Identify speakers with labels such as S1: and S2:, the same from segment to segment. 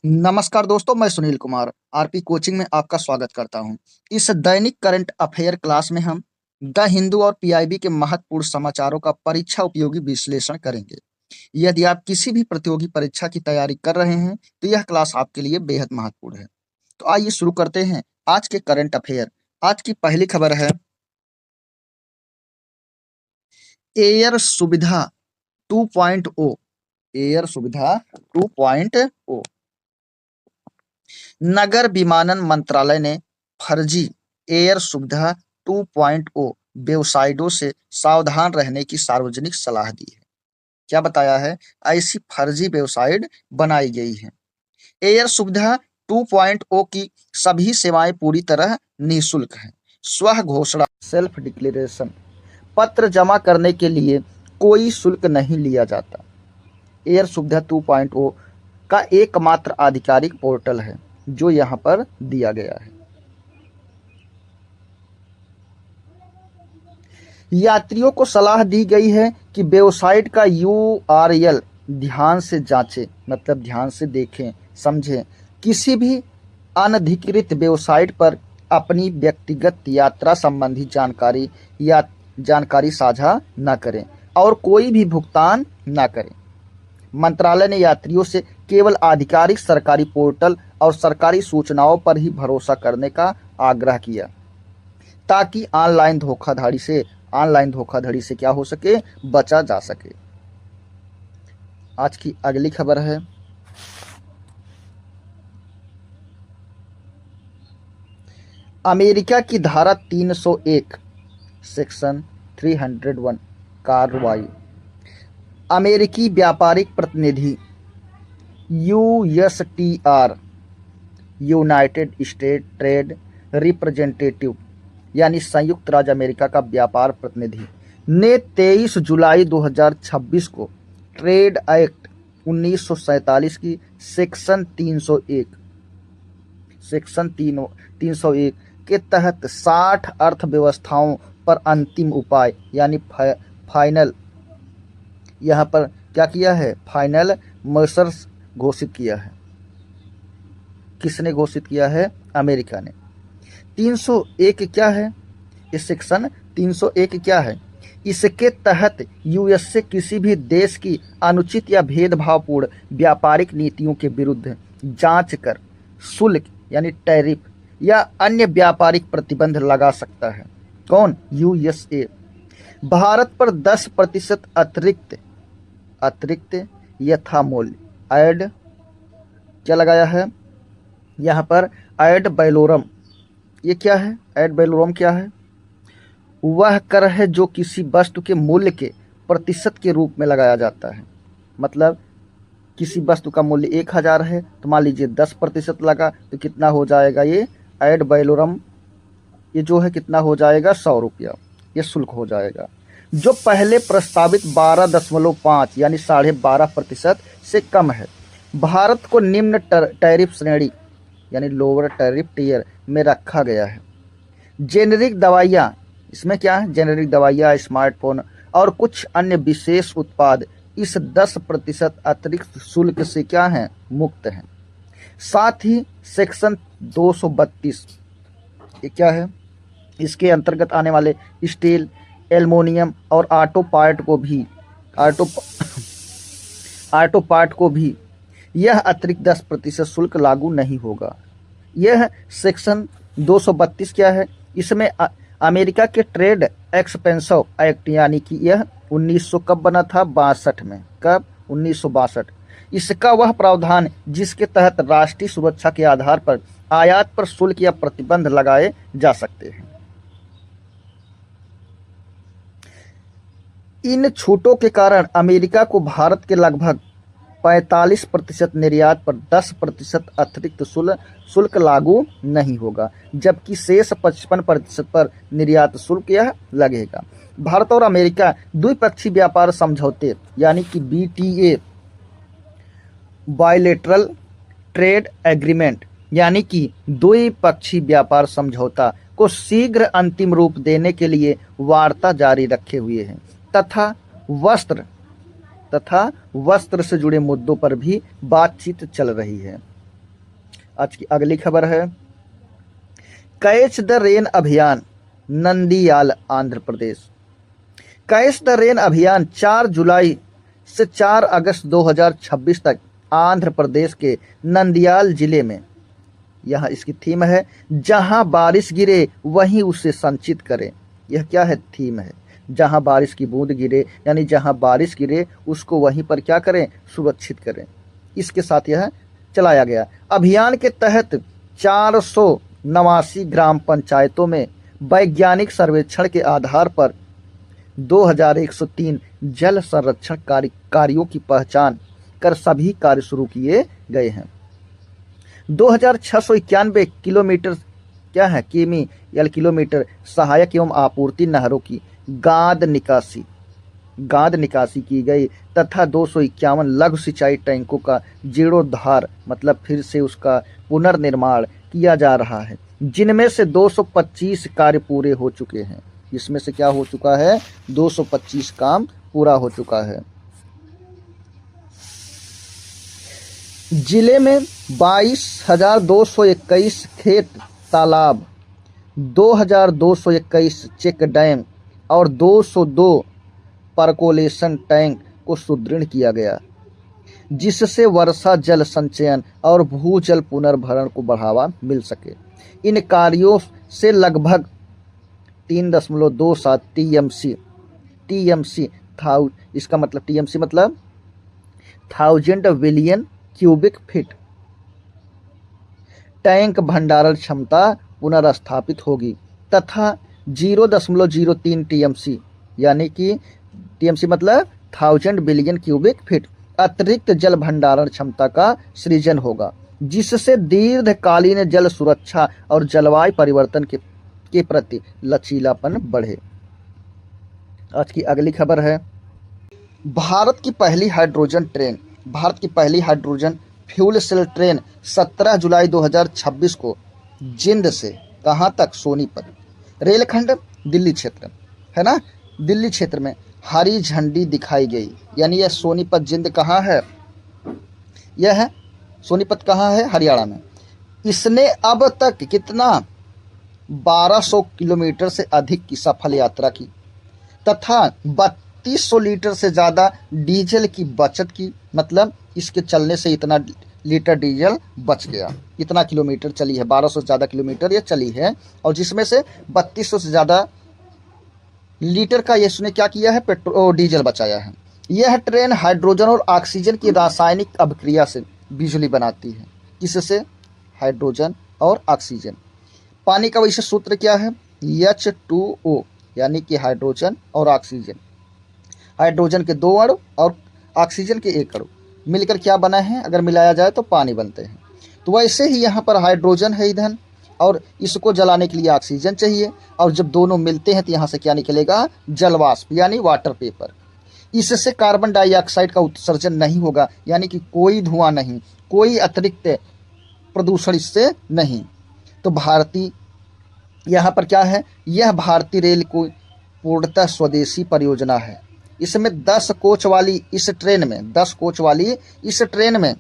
S1: नमस्कार दोस्तों, मैं सुनील कुमार आरपी कोचिंग में आपका स्वागत करता हूं। इस दैनिक करंट अफेयर क्लास में हम द हिंदू और पीआईबी के महत्वपूर्ण समाचारों का परीक्षा उपयोगी विश्लेषण करेंगे। यदि आप किसी भी प्रतियोगी परीक्षा की तैयारी कर रहे हैं तो यह क्लास आपके लिए बेहद महत्वपूर्ण है। तो आइए शुरू करते हैं आज के करंट अफेयर। आज की पहली खबर है एयर सुविधा 2.0। एयर सुविधा 2.0। नगर विमानन मंत्रालय ने फर्जी एयर सुविधा 2.0 वेबसाइटों से सावधान रहने की सार्वजनिक सलाह दी है। क्या बताया है? ऐसी फर्जी वेबसाइट बनाई गई है। एयर सुविधा 2.0 की सभी सेवाएं पूरी तरह निःशुल्क हैं। स्व घोषणा सेल्फ डिक्लेरेशन पत्र जमा करने के लिए कोई शुल्क नहीं लिया जाता। एयर सुविधा 2.0 का एकमात्र आधिकारिक पोर्टल है जो यहाँ पर दिया गया है। यात्रियों को सलाह दी गई है कि वेबसाइट का यूआरएल ध्यान से जांचें, मतलब ध्यान से देखें, समझें। किसी भी अनधिकृत वेबसाइट पर अपनी व्यक्तिगत यात्रा संबंधी जानकारी साझा न करें और कोई भी भुगतान न करें। मंत्रालय ने यात्रियों से केवल आधिकारिक सरकारी पोर्टल और सरकारी सूचनाओं पर ही भरोसा करने का आग्रह किया ताकि ऑनलाइन धोखाधड़ी से क्या हो सके, बचा जा सके। आज की अगली खबर है अमेरिका की धारा 301 सेक्शन 301 कार्रवाई। अमेरिकी व्यापारिक प्रतिनिधि USTR United state trade representative यानी संयुक्त राज्य अमेरिका का व्यापार प्रतिनिधि ने 23 जुलाई 2026 को ट्रेड एक्ट 1947 की सेक्शन 301 के तहत 60 अर्थव्यवस्थाओं पर अंतिम उपाय यानी फाइनल, यहाँ पर क्या किया है, फाइनल मेजर्स घोषित किया है। किसने घोषित किया है? अमेरिका ने। 301 क्या है? इस सेक्शन 301 क्या है? इसके तहत यूएस से किसी भी देश की अनुचित या भेदभावपूर्ण व्यापारिक नीतियों के विरुद्ध जांच कर शुल्क यानी टैरिफ या अन्य व्यापारिक प्रतिबंध लगा सकता है। कौन? यूएसए। भारत पर 10% अतिरिक्त यथामूल्य एड क्या लगाया है? यहाँ पर एड वैलोरम। ये क्या है? एड वैलोरम क्या है? वह कर है जो किसी वस्तु के मूल्य के प्रतिशत के रूप में लगाया जाता है। मतलब किसी वस्तु का मूल्य 1000 है तो मान लीजिए 10% लगा तो कितना हो जाएगा? ये एड वैलोरम, ये जो है कितना हो जाएगा? 100 रुपया ये शुल्क हो जाएगा, जो पहले प्रस्तावित 12.5 यानी 12.5% से कम है। भारत को निम्न टैरिफ श्रेणी यानी लोअर टैरिफ टियर में रखा गया है। जेनेरिक दवाइयाँ, इसमें क्या है? जेनेरिक दवाइयाँ, स्मार्टफोन और कुछ अन्य विशेष उत्पाद इस 10% अतिरिक्त शुल्क से क्या हैं? मुक्त हैं। साथ ही सेक्शन 232 ये क्या है? इसके अंतर्गत आने वाले स्टील, एल्युमिनियम और ऑटो पार्ट को भी यह अतिरिक्त 10% शुल्क लागू नहीं होगा। यह सेक्शन 232 क्या है? इसमें अमेरिका के ट्रेड एक्सपेंसिव एक्ट यानी कि यह 1900 कब बना था? 62 में। कब? 1962। इसका वह प्रावधान जिसके तहत राष्ट्रीय सुरक्षा के आधार पर आयात पर शुल्क या प्रतिबंध लगाए जा सकते हैं। इन छूटों के कारण अमेरिका को भारत के लगभग 45% निर्यात पर 10% अतिरिक्त शुल्क लागू नहीं होगा, जबकि शेष 55% पर निर्यात शुल्क यह लगेगा। भारत और अमेरिका द्विपक्षीय व्यापार समझौते यानी कि बीटीए बायलैटरल ट्रेड एग्रीमेंट यानी कि द्विपक्षीय व्यापार समझौता को शीघ्र अंतिम रूप देने के लिए वार्ता जारी रखे हुए हैं तथा वस्त्र से जुड़े मुद्दों पर भी बातचीत चल रही है। आज की अगली खबर है, कैच द रेन अभियान नंदीयाल Andhra Pradesh. Catch the rain अभियान 4 जुलाई से 4 अगस्त 2026 तक आंध्र प्रदेश के नंदयाल जिले में, यह इसकी थीम है, जहां बारिश गिरे वहीं उसे संचित करें। यह क्या है, थीम है, जहां बारिश की बूंद गिरे, यानी जहां बारिश गिरे उसको वहीं पर क्या करें, सुरक्षित करें। इसके साथ यह चलाया गया। अभियान के तहत 489 ग्राम पंचायतों में वैज्ञानिक सर्वेक्षण के आधार पर 2103 जल संरक्षण कार्यों की पहचान कर सभी कार्य शुरू किए गए हैं। 2691 किलोमीटर क्या है, किमी या किलोमीटर सहायक एवं आपूर्ति नहरों की गाद निकासी की गई तथा 251 लघु सिंचाई टैंकों का जीर्णोद्धार मतलब फिर से उसका पुनर्निर्माण किया जा रहा है, जिनमें से 225 कार्य पूरे हो चुके हैं। इसमें से क्या हो चुका है, 225 काम पूरा हो चुका है। जिले में 22,221 खेत तालाब, 2,221 चेक डैम और 202 परकोलेशन टैंक को सुदृढ़ किया गया, जिससे वर्षा जल संचयन और भूजल पुनर्भरण को बढ़ावा मिल सके। इन कार्यों से लगभग 3.27 टीएमसी इसका मतलब टीएमसी मतलब 1000 बिलियन क्यूबिक फीट टैंक भंडारण क्षमता पुनर्स्थापित होगी तथा 0.03 टीएमसी यानी कि टीएमसी मतलब 1000 बिलियन क्यूबिक फीट अतिरिक्त जल भंडारण क्षमता का सृजन होगा, जिससे दीर्घकालीन जल सुरक्षा और जलवायु परिवर्तन के प्रति लचीलापन बढ़े। आज की अगली खबर है, भारत की पहली हाइड्रोजन फ्यूल सेल ट्रेन 17 जुलाई 2026 को जिंद से कहां तक, सोनीपत रेलखंड दिल्ली क्षेत्र है ना, दिल्ली क्षेत्र में हरी झंडी दिखाई गई। यानी यह सोनीपत जिंद कहाँ है, यह है सोनीपत कहाँ है, हरियाणा में। इसने अब तक कितना 1200 किलोमीटर से अधिक की सफल यात्रा की तथा 3200 लीटर से ज़्यादा डीजल की बचत की, मतलब इसके चलने से इतना लीटर डीजल बच गया, इतना किलोमीटर चली है, 1200 से ज़्यादा किलोमीटर ये चली है और जिसमें से 3200 से ज़्यादा लीटर का ये इसने क्या किया है, पेट्रोल डीजल बचाया है। यह ट्रेन हाइड्रोजन और ऑक्सीजन की रासायनिक अभिक्रिया से बिजली बनाती है। किससे, हाइड्रोजन और ऑक्सीजन। पानी का वैसे सूत्र क्या है, H2O यानी कि हाइड्रोजन और ऑक्सीजन, हाइड्रोजन के 2 अणु और ऑक्सीजन के 1 अणु मिलकर क्या बना है, अगर मिलाया जाए तो पानी बनते हैं। तो वैसे ही यहाँ पर हाइड्रोजन है ईंधन और इसको जलाने के लिए ऑक्सीजन चाहिए और जब दोनों मिलते हैं तो यहाँ से क्या निकलेगा, जलवाष्प यानी वाटर पेपर। इससे कार्बन डाइऑक्साइड का उत्सर्जन नहीं होगा, यानी कि कोई धुआं नहीं, कोई अतिरिक्त प्रदूषण इससे नहीं। तो भारतीय यहाँ पर क्या है, यह भारतीय रेल को पूर्णतः स्वदेशी परियोजना है। इसमें 10 कोच वाली इस ट्रेन में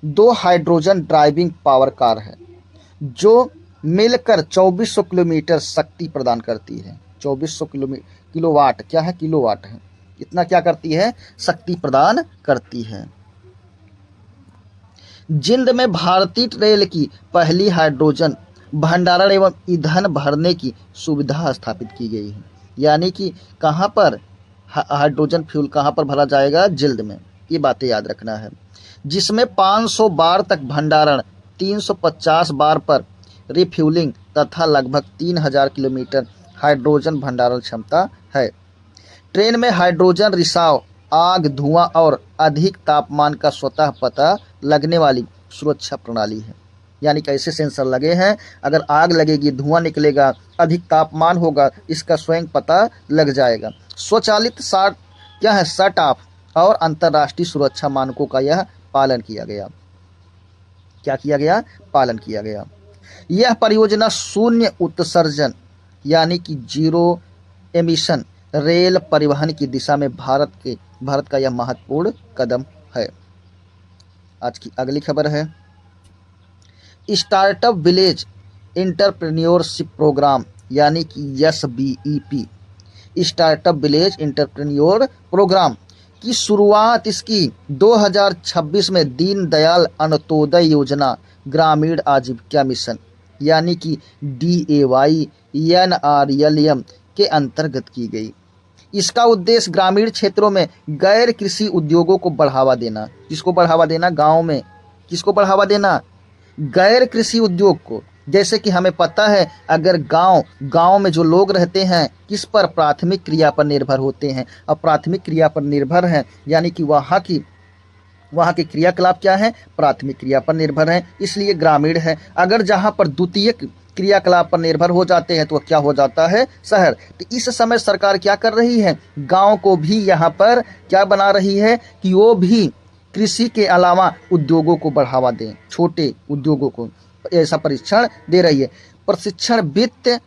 S1: 2 हाइड्रोजन ड्राइविंग पावर कार है जो मिलकर 2400 किलोमीटर शक्ति प्रदान करती है। 2400 किलोवाट क्या है, किलोवाट है, इतना क्या करती है, शक्ति प्रदान करती है। जिंद में भारतीय रेल की पहली हाइड्रोजन भंडारण एवं ईंधन भरने की सुविधा स्थापित की गई है। यानी कि कहाँ पर हाइड्रोजन फ्यूल कहाँ पर भरा जाएगा, जिंद में, ये बातें याद रखना है। जिसमें 500 बार तक भंडारण, 350 बार पर रिफ्यूलिंग तथा लगभग 3000 किलोमीटर हाइड्रोजन भंडारण क्षमता है। ट्रेन में हाइड्रोजन रिसाव, आग, धुआं और अधिक तापमान का स्वतः पता लगने वाली सुरक्षा प्रणाली है। यानी कैसे सेंसर लगे हैं, अगर आग लगेगी, धुआं निकलेगा, अधिक तापमान होगा, इसका स्वयं पता लग जाएगा। स्वचालित शट ऑफ और अंतर्राष्ट्रीय सुरक्षा मानकों का यह पालन किया गया। क्या किया गया, पालन किया गया। यह परियोजना शून्य उत्सर्जन यानी कि 0 एमिशन रेल परिवहन की दिशा में भारत का यह महत्वपूर्ण कदम है। आज की अगली खबर है, स्टार्टअप विलेज इंटरप्रेन्योरशिप प्रोग्राम यानी कि SBEP, startup village entrepreneur program की शुरुआत इसकी 2026 में दीनदयाल अंत्योदय योजना ग्रामीण आजीविका मिशन यानी कि DAYNRLM के अंतर्गत की गई। इसका उद्देश्य ग्रामीण क्षेत्रों में गैर कृषि उद्योगों को बढ़ावा देना। किसको बढ़ावा देना? गांव में किसको बढ़ावा देना? गैर कृषि उद्योग को। जैसे कि हमें पता है, अगर गांव में जो लोग रहते हैं किस पर? प्राथमिक क्रिया पर निर्भर होते हैं। अब प्राथमिक क्रिया पर निर्भर हैं यानी कि वहाँ के क्रियाकलाप क्या है? प्राथमिक क्रिया पर निर्भर हैं, इसलिए ग्रामीण है। अगर जहाँ पर द्वितीयक क्रियाकलाप पर निर्भर हो जाते हैं तो क्या हो जाता है? शहर। तो इस समय सरकार क्या कर रही है? गांव को भी यहाँ पर क्या बना रही है कि वो भी कृषि के अलावा उद्योगों को बढ़ावा दें, छोटे उद्योगों को ऐसा प्रशिक्षण दे रही है। प्रशिक्षण वित्त,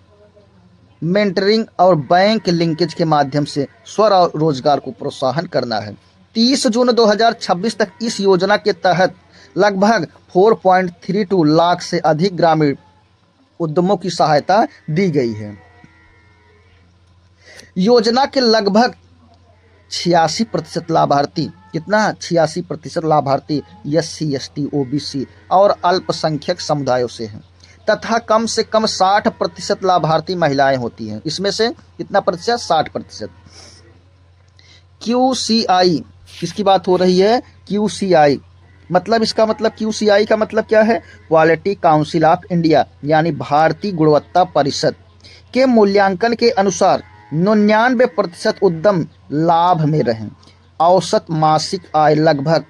S1: मेंटरिंग और बैंक लिंकेज के माध्यम से स्वरोजगार को प्रोत्साहन करना है। 30 जून 2026 तक इस योजना के तहत लगभग 4.32 लाख से अधिक ग्रामीण उद्यमों की सहायता दी गई है। योजना के लगभग 86% लाभार्थी, कितना? 86% लाभार्थी SC ST OBC और अल्पसंख्यक समुदायों से हैं तथा कम से कम 60% लाभार्थी महिलाएं होती हैं। इसमें से कितना प्रतिशत? 60%। QCI, किसकी बात हो रही है? QCI मतलब, इसका मतलब QCI का मतलब क्या है? क्वालिटी काउंसिल ऑफ इंडिया यानी भारतीय गुणवत्ता परिषद के मूल्यांकन के अनुसार 99% उद्यम लाभ में रहे। औसत मासिक आय लगभग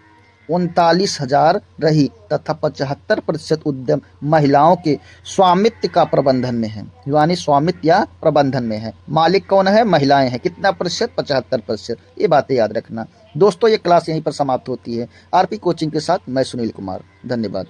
S1: 39,000 रही तथा 75% उद्यम महिलाओं के स्वामित्व का प्रबंधन में है, यानी स्वामित्व या प्रबंधन में है। मालिक कौन है? महिलाएं हैं। कितना प्रतिशत? 75%। ये बातें याद रखना। दोस्तों, ये क्लास यहीं पर समाप्त होती है। RP कोचिंग के साथ मैं सुनील कुमार। धन्यवाद।